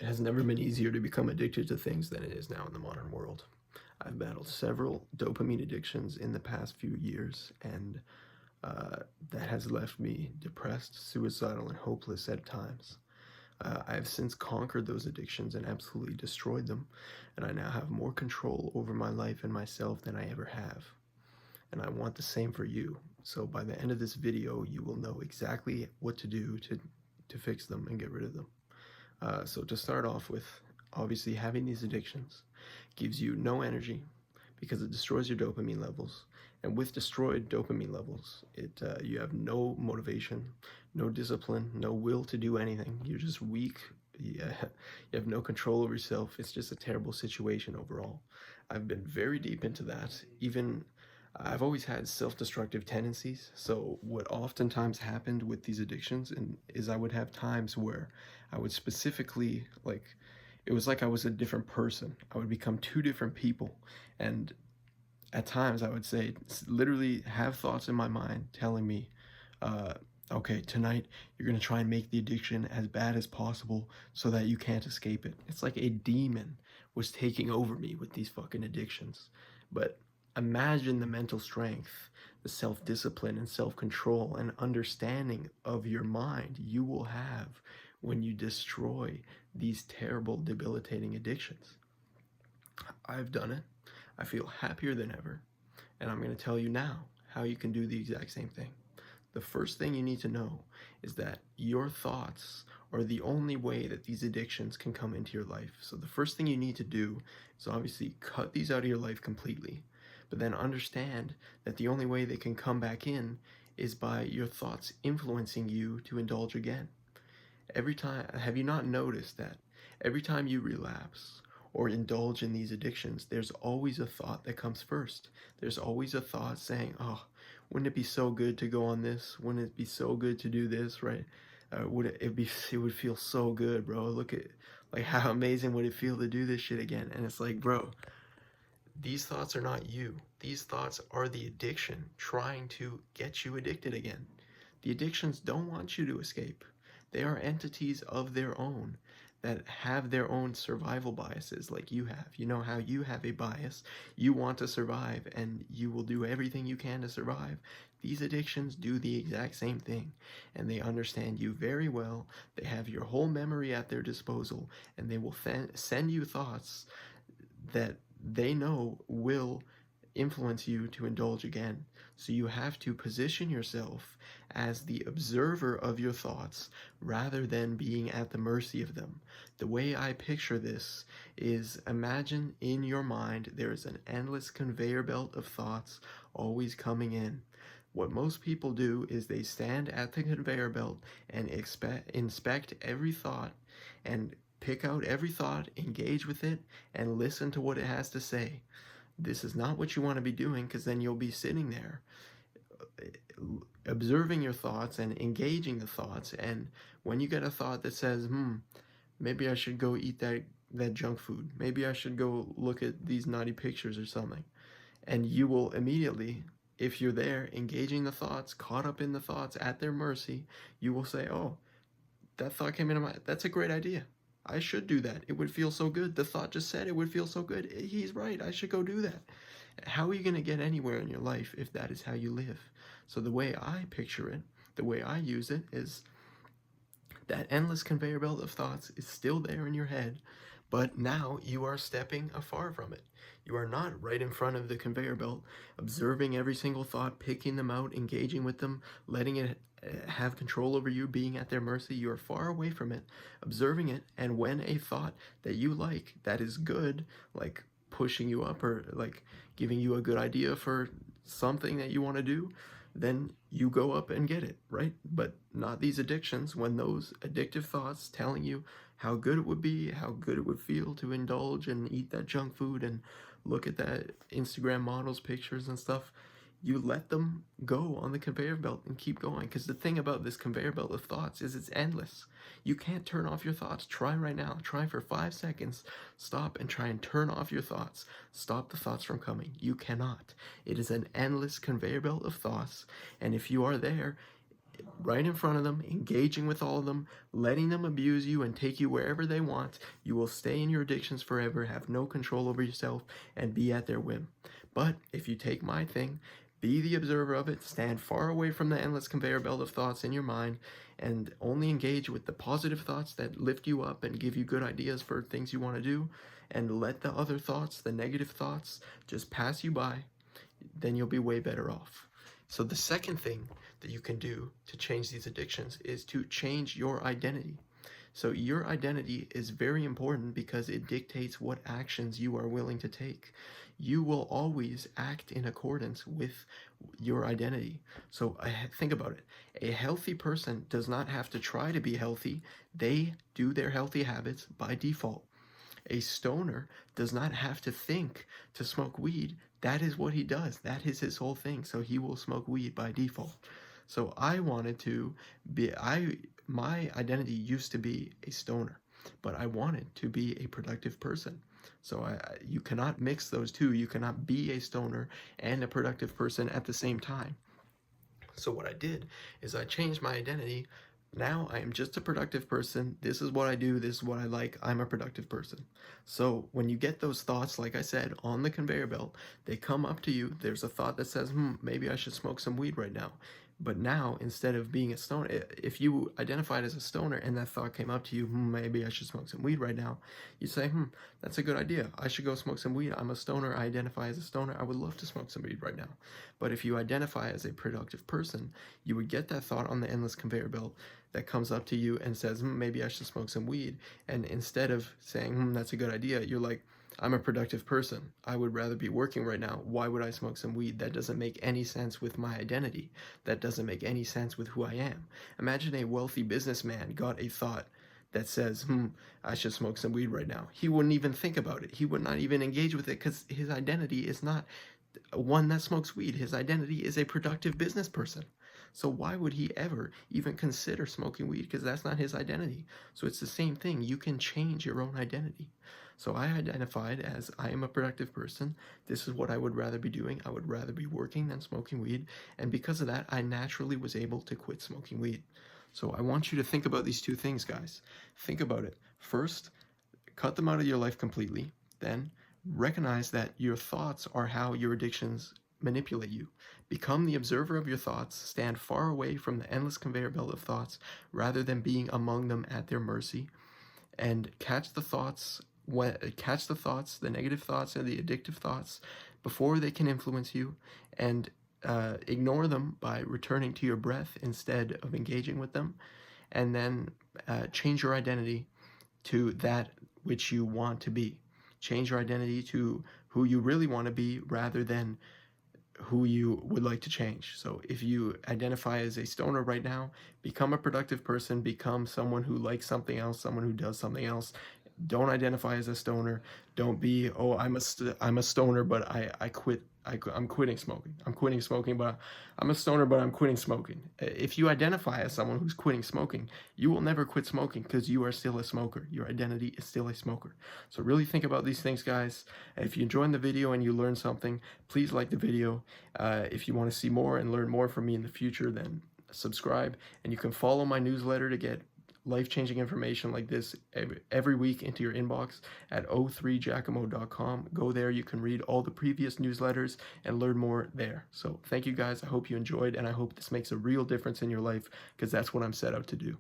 has never been easier to become addicted to things than it is now in the modern world. I've battled several dopamine addictions in the past few years, and that has left me depressed, suicidal, and hopeless at times. I have since conquered those addictions and absolutely destroyed them, and I now have more control over my life and myself than I ever have. And I want the same for you. So by the end of this video, you will know exactly what to do to fix them and get rid of them. So to start off with, obviously having these addictions gives you no energy because it destroys your dopamine levels. And with destroyed dopamine levels, you have no motivation, no discipline, no will to do anything. You're just weak. You have no control over yourself. It's just a terrible situation overall. I've been very deep into that. Even I've always had self-destructive tendencies. So what oftentimes happened with these addictions is I would have times where I would specifically it was like I was a different person. I would become two different people. And at times I would say, literally have thoughts in my mind telling me, okay, tonight you're going to try and make the addiction as bad as possible so that you can't escape it. It's like a demon was taking over me with these fucking addictions. But imagine the mental strength, the self-discipline and self-control and understanding of your mind you will have when you destroy these terrible, debilitating addictions. I've done it. I feel happier than ever. And I'm going to tell you now how you can do the exact same thing. The first thing you need to know is that your thoughts are the only way that these addictions can come into your life. So the first thing you need to do is obviously cut these out of your life completely, but then understand that the only way they can come back in is by your thoughts influencing you to indulge again. Every time, have you not noticed that every time you relapse or indulge in these addictions, there's always a thought that comes first. There's always a thought saying, oh, wouldn't it be so good to go on this? Wouldn't it be so good to do this, right? It would feel so good, bro. Look at, like, how amazing would it feel to do this shit again? And it's like, bro, these thoughts are not you. These thoughts are the addiction trying to get you addicted again. The addictions don't want you to escape. They are entities of their own that have their own survival biases like you have. You know how you have a bias. You want to survive and you will do everything you can to survive. These addictions do the exact same thing, and they understand you very well. They have your whole memory at their disposal, and they will send you thoughts that they know will influence you to indulge again. So you have to position yourself as the observer of your thoughts rather than being at the mercy of them. The way I picture this is, imagine in your mind there is an endless conveyor belt of thoughts always coming in. What most people do is they stand at the conveyor belt and inspect every thought and pick out every thought, engage with it, and listen to what it has to say. This is not what you want to be doing, because then you'll be sitting there observing your thoughts and engaging the thoughts, and when you get a thought that says, maybe I should go eat that junk food, maybe I should go look at these naughty pictures or something, and you will immediately, if you're there engaging the thoughts, caught up in the thoughts at their mercy, you will say, oh, that thought came into my, that's a great idea. I should do that. It would feel so good. The thought just said it would feel so good. He's right. I should go do that. How are you going to get anywhere in your life if that is how you live? So the way I picture it, the way I use it, is that endless conveyor belt of thoughts is still there in your head, but now you are stepping afar from it. You are not right in front of the conveyor belt, observing every single thought, picking them out, engaging with them, letting it have control over you, being at their mercy. You are far away from it, observing it, and when a thought that you like, that is good, like pushing you up or like giving you a good idea for something that you want to do, then you go up and get it, right? But not these addictions, when those addictive thoughts telling you how good it would be, how good it would feel to indulge and eat that junk food and look at that Instagram models pictures and stuff, you let them go on the conveyor belt and keep going. Because the thing about this conveyor belt of thoughts is it's endless. You can't turn off your thoughts. Try right now. Try for 5 seconds. Stop and try and turn off your thoughts. Stop the thoughts from coming. You cannot. It is an endless conveyor belt of thoughts. And if you are there, right in front of them, engaging with all of them, letting them abuse you and take you wherever they want. You will stay in your addictions forever, have no control over yourself, and be at their whim. But if you take my thing, be the observer of it, stand far away from the endless conveyor belt of thoughts in your mind, and only engage with the positive thoughts that lift you up and give you good ideas for things you want to do, and let the other thoughts, the negative thoughts, just pass you by, then you'll be way better off. So the second thing that you can do to change these addictions is to change your identity. So your identity is very important because it dictates what actions you are willing to take. You will always act in accordance with your identity. So think about it. A healthy person does not have to try to be healthy. They do their healthy habits by default. A stoner does not have to think to smoke weed. That is what he does. That is his whole thing. So he will smoke weed by default. So I wanted to be, my identity used to be a stoner, but I wanted to be a productive person. So you cannot mix those two. You cannot be a stoner and a productive person at the same time. So what I did is I changed my identity. Now I am just a productive person. This is what I do. This is what I like. I'm a productive person. So when you get those thoughts, like I said, on the conveyor belt, they come up to you. There's a thought that says, maybe I should smoke some weed right now. But now, instead of being a stoner, if you identified as a stoner and that thought came up to you, maybe I should smoke some weed right now, you say, that's a good idea. I should go smoke some weed. I'm a stoner. I identify as a stoner. I would love to smoke some weed right now. But if you identify as a productive person, you would get that thought on the endless conveyor belt that comes up to you and says, maybe I should smoke some weed. And instead of saying, that's a good idea, you're like, I'm a productive person. I would rather be working right now. Why would I smoke some weed? That doesn't make any sense with my identity. That doesn't make any sense with who I am. Imagine a wealthy businessman got a thought that says, I should smoke some weed right now. He wouldn't even think about it. He would not even engage with it because his identity is not one that smokes weed. His identity is a productive business person. So why would he ever even consider smoking weed? Because that's not his identity. So it's the same thing. You can change your own identity. So I identified as I am a productive person. This is what I would rather be doing. I would rather be working than smoking weed. And because of that, I naturally was able to quit smoking weed. So I want you to think about these two things, guys. Think about it. First, cut them out of your life completely. Then recognize that your thoughts are how your addictions manipulate you. Become the observer of your thoughts. Stand far away from the endless conveyor belt of thoughts rather than being among them at their mercy. And catch the thoughts, the negative thoughts and the addictive thoughts before they can influence you, and ignore them by returning to your breath instead of engaging with them. And then change your identity to that which you want to be. Change your identity to who you really want to be rather than who you would like to change. So if you identify as a stoner right now, become a productive person, become someone who likes something else, someone who does something else. Don't identify as a stoner. Don't be, I'm a stoner, but I quit. I'm quitting smoking. I'm quitting smoking, but I'm a stoner, but I'm quitting smoking. If you identify as someone who's quitting smoking, you will never quit smoking because you are still a smoker. Your identity is still a smoker. So really think about these things, guys. If you enjoyed the video and you learned something, please like the video. If you want to see more and learn more from me in the future, then subscribe. And you can follow my newsletter to get life-changing information like this every week into your inbox at o3giacomo.com. Go there. You can read all the previous newsletters and learn more there. So thank you, guys. I hope you enjoyed, and I hope this makes a real difference in your life because that's what I'm set out to do.